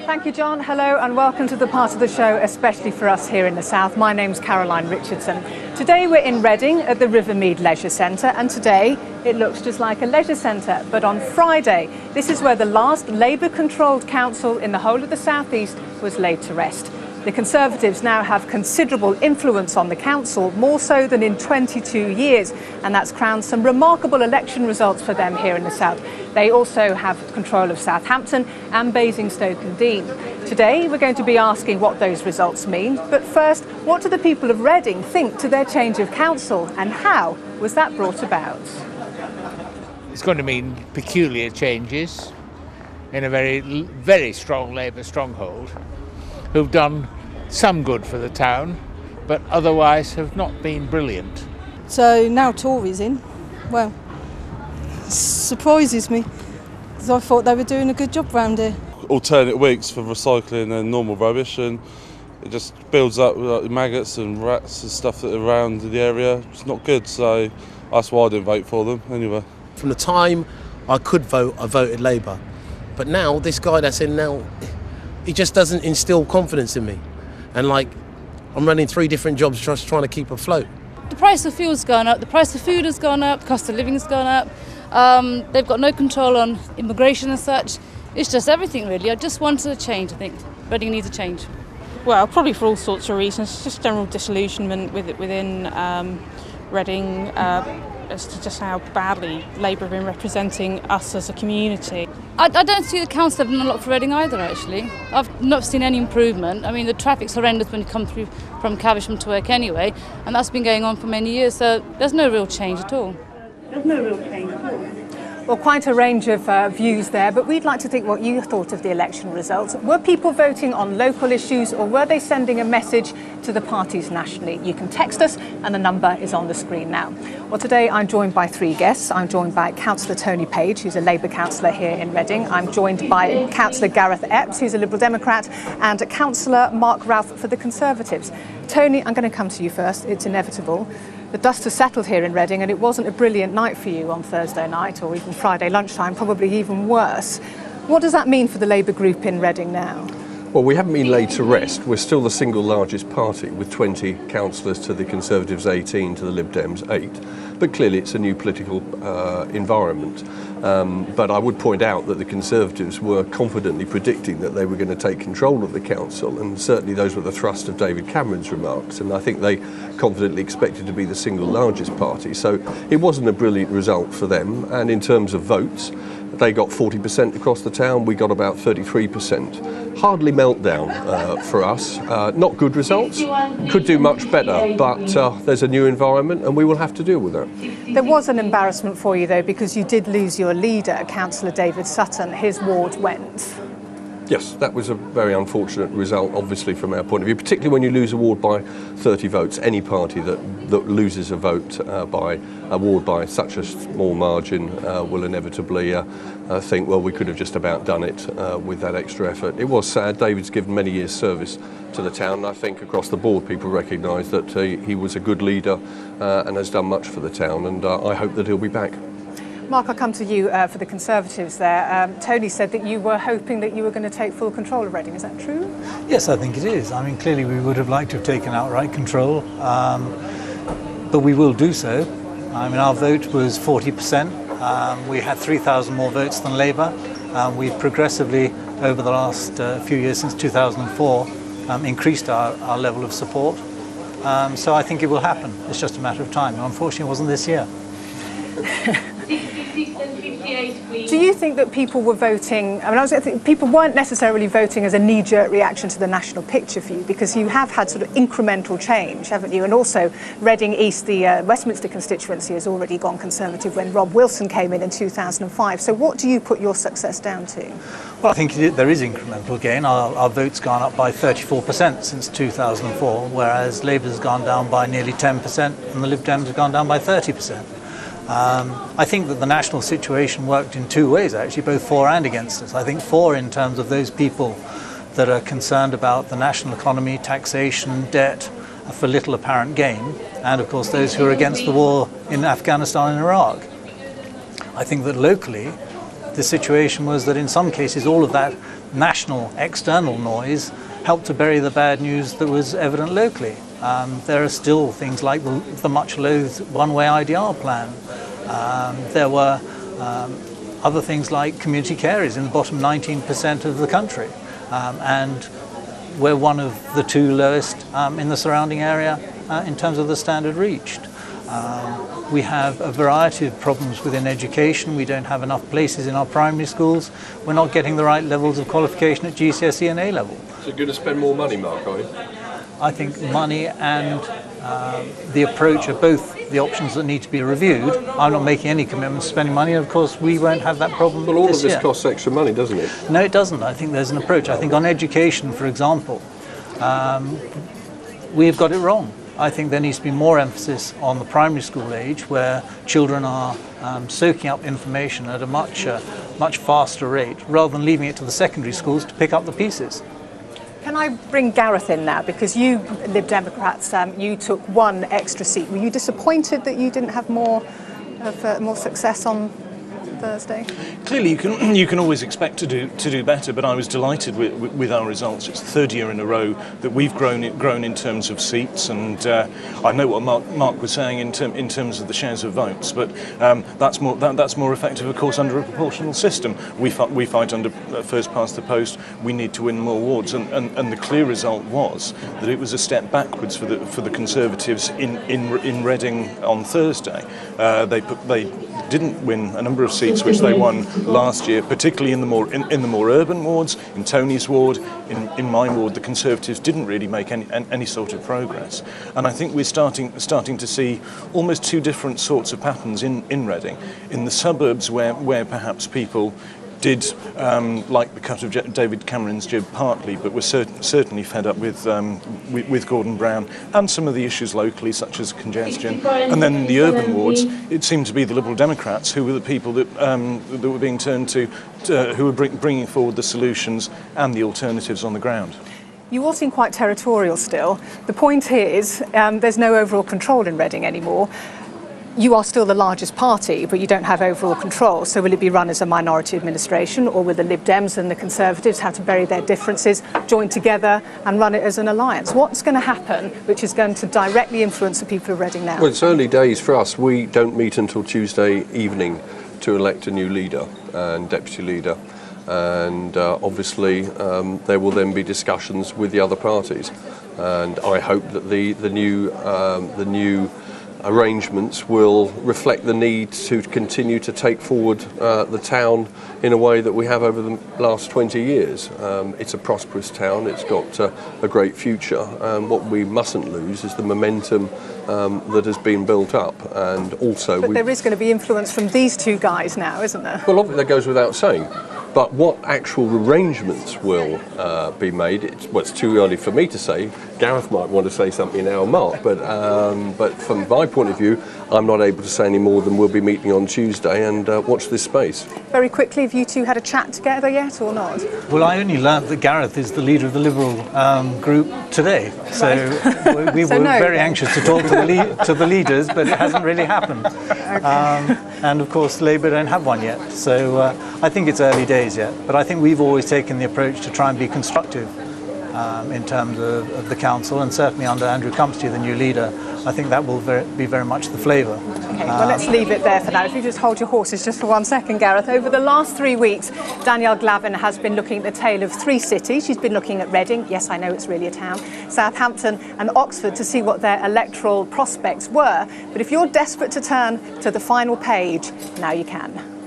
Thank you, John. Hello and welcome to the part of the show, especially for us here in the South. My name's Caroline Richardson. Today we're in Reading at the Rivermead Leisure Centre, and today it looks just like a leisure centre. But on Friday, this is where the last Labour-controlled council in the whole of the South East was laid to rest. The Conservatives now have considerable influence on the council, more so than in 22 years, and that's crowned some remarkable election results for them here in the South. They also have control of Southampton and Basingstoke-and-Deane. Today we're going to be asking what those results mean, but first, what do the people of Reading think to their change of council, and how was that brought about? It's going to mean peculiar changes in a very strong Labour stronghold, who've done some good for the town, but otherwise have not been brilliant. So now Tories in, well, surprises me, because I thought they were doing a good job round here. Alternate weeks for recycling and normal rubbish, and it just builds up like maggots and rats and stuff that are around the area. It's not good, so that's why I didn't vote for them anyway. From the time I could vote, I voted Labour. But now, this guy that's in now, he just doesn't instill confidence in me. And I'm running 3 different jobs just trying to keep afloat. The price of fuel's gone up, the price of food has gone up, the cost of living's gone up. They've got no control on immigration and such. It's just everything really. I just wanted a change, I think. Reading needs a change. Well, probably for all sorts of reasons. It's just general disillusionment within Reading as to just how badly Labour have been representing us as a community. I don't see the council have done a lot for Reading either, actually. I've not seen any improvement. I mean, the traffic's horrendous when you come through from Caversham to work anyway, and that's been going on for many years, so there's no real change at all. There's no real change at all. Well, quite a range of views there, but we'd like to think what you thought of the election results. Were people voting on local issues, or were they sending a message to the parties nationally? You can text us, and the number is on the screen now. Well, today I'm joined by 3 guests. I'm joined by Councillor Tony Page, who's a Labour councillor here in Reading. I'm joined by Councillor Gareth Epps, who's a Liberal Democrat, and Councillor Mark Ralph for the Conservatives. Tony, I'm going to come to you first. It's inevitable. The dust has settled here in Reading, and it wasn't a brilliant night for you on Thursday night, or even Friday lunchtime, probably even worse. What does that mean for the Labour group in Reading now? Well, we haven't been laid to rest. We're still the single largest party, with 20 councillors to the Conservatives 18, to the Lib Dems 8. But clearly it's a new political environment. But I would point out that the Conservatives were confidently predicting that they were going to take control of the council, and certainly those were the thrust of David Cameron's remarks, and I think they confidently expected to be the single largest party. So it wasn't a brilliant result for them, and in terms of votes, they got 40% across the town, we got about 33%. Hardly meltdown for us. Not good results, could do much better, but there's a new environment and we will have to deal with that. There was an embarrassment for you though, because you did lose your leader, Councillor David Sutton. His ward went. Yes, that was a very unfortunate result, obviously, from our point of view, particularly when you lose a ward by 30 votes. Any party that loses a vote by a ward by such a small margin will inevitably think, well, we could have just about done it with that extra effort. It was sad. David's given many years' service to the town, and I think across the board people recognise that he was a good leader and has done much for the town, and I hope that he'll be back. Mark, I'll come to you for the Conservatives there. Tony said that you were hoping that you were going to take full control of Reading. Is that true? Yes, I think it is. I mean, clearly we would have liked to have taken outright control, but we will do so. I mean, our vote was 40%. We had 3,000 more votes than Labour. We've progressively, over the last few years, since 2004, increased our level of support. So I think it will happen. It's just a matter of time. Unfortunately, it wasn't this year. Do you think that people were voting, I mean, people weren't necessarily voting as a knee-jerk reaction to the national picture for you, because you have had sort of incremental change, haven't you? And also Reading East, the Westminster constituency, has already gone Conservative when Rob Wilson came in 2005. So what do you put your success down to? Well, I think there is incremental gain. Our vote's gone up by 34% since 2004, whereas Labour's gone down by nearly 10% and the Lib Dems have gone down by 30%. I think that the national situation worked in 2 ways, actually, both for and against us. I think for in terms of those people that are concerned about the national economy, taxation, debt, for little apparent gain, and of course those who are against the war in Afghanistan and Iraq. I think that locally the situation was that in some cases all of that national external noise helped to bury the bad news that was evident locally. There are still things like the much-loathed one-way IDR plan. There were other things like community care is in the bottom 19% of the country, and we're one of the 2 lowest in the surrounding area in terms of the standard reached. We have a variety of problems within education. We don't have enough places in our primary schools. We're not getting the right levels of qualification at GCSE and A level. So you're going to spend more money, Mark, are you? I think money and the approach are both the options that need to be reviewed. I'm not making any commitments to spending money. Of course, we won't have that problem. Well, all this of this year. costs extra money, doesn't it? No, it doesn't. I think there's an approach. I think on education, for example, we've got it wrong. I think there needs to be more emphasis on the primary school age, where children are soaking up information at a much faster rate, rather than leaving it to the secondary schools to pick up the pieces. Can I bring Gareth in now? Because you, Lib Democrats, you took 1 extra seat. Were you disappointed that you didn't have more success on Thursday? Clearly, you can always expect to do better, but I was delighted with our results. It's the 3rd year in a row that we've grown in terms of seats, and I know what Mark was saying in terms of the shares of votes, but that's more effective, of course, under a proportional system. We fight under first past the post. We need to win more wards, and the clear result was that it was a step backwards for the Conservatives in Reading on Thursday. They didn't win a number of seats which they won last year, particularly in the more urban wards. In Tony's ward, in my ward, the Conservatives didn't really make any sort of progress. And I think we're starting to see almost 2 different sorts of patterns in Reading. In the suburbs where perhaps people did like the cut of David Cameron's jib partly, but were certainly fed up with Gordon Brown and some of the issues locally, such as congestion. And then in the urban wards, it seemed to be the Liberal Democrats who were the people that were being turned to, who were bringing forward the solutions and the alternatives on the ground. You all seem quite territorial still. The point here is there's no overall control in Reading anymore. You are still the largest party, but you don't have overall control. So will it be run as a minority administration, or will the Lib Dems and the Conservatives have to bury their differences, join together and run it as an alliance? What's going to happen which is going to directly influence the people of Reading now? Well, it's early days for us. We don't meet until Tuesday evening to elect a new leader and deputy leader. And obviously there will then be discussions with the other parties. And I hope that the new arrangements will reflect the need to continue to take forward the town in a way that we have over the last 20 years. It's a prosperous town, it's got a great future, and what we mustn't lose is the momentum that has been built up. And also, but there is going to be influence from these 2 guys now, isn't there? Well, obviously that goes without saying. But what actual arrangements will be made, it's too early for me to say. Gareth might want to say something now, Mark, but from my point of view, I'm not able to say any more than we'll be meeting on Tuesday and watch this space. Very quickly, have you 2 had a chat together yet or not? Well, I only learnt that Gareth is the leader of the Liberal group today, so right. we were very anxious to talk to the leaders, but it hasn't really happened. Okay. And of course, Labour don't have one yet, so I think it's early days yet. But I think we've always taken the approach to try and be constructive in terms of the council, and certainly under Andrew Cumpsty, the new leader, I think that will be very much the flavour. Okay, well, let's leave it there for now. If you just hold your horses just for 1 second, Gareth. Over the last 3 weeks, Danielle Glavin has been looking at the tale of 3 cities. She's been looking at Reading, yes, I know it's really a town, Southampton and Oxford, to see what their electoral prospects were. But if you're desperate to turn to the final page, now you can.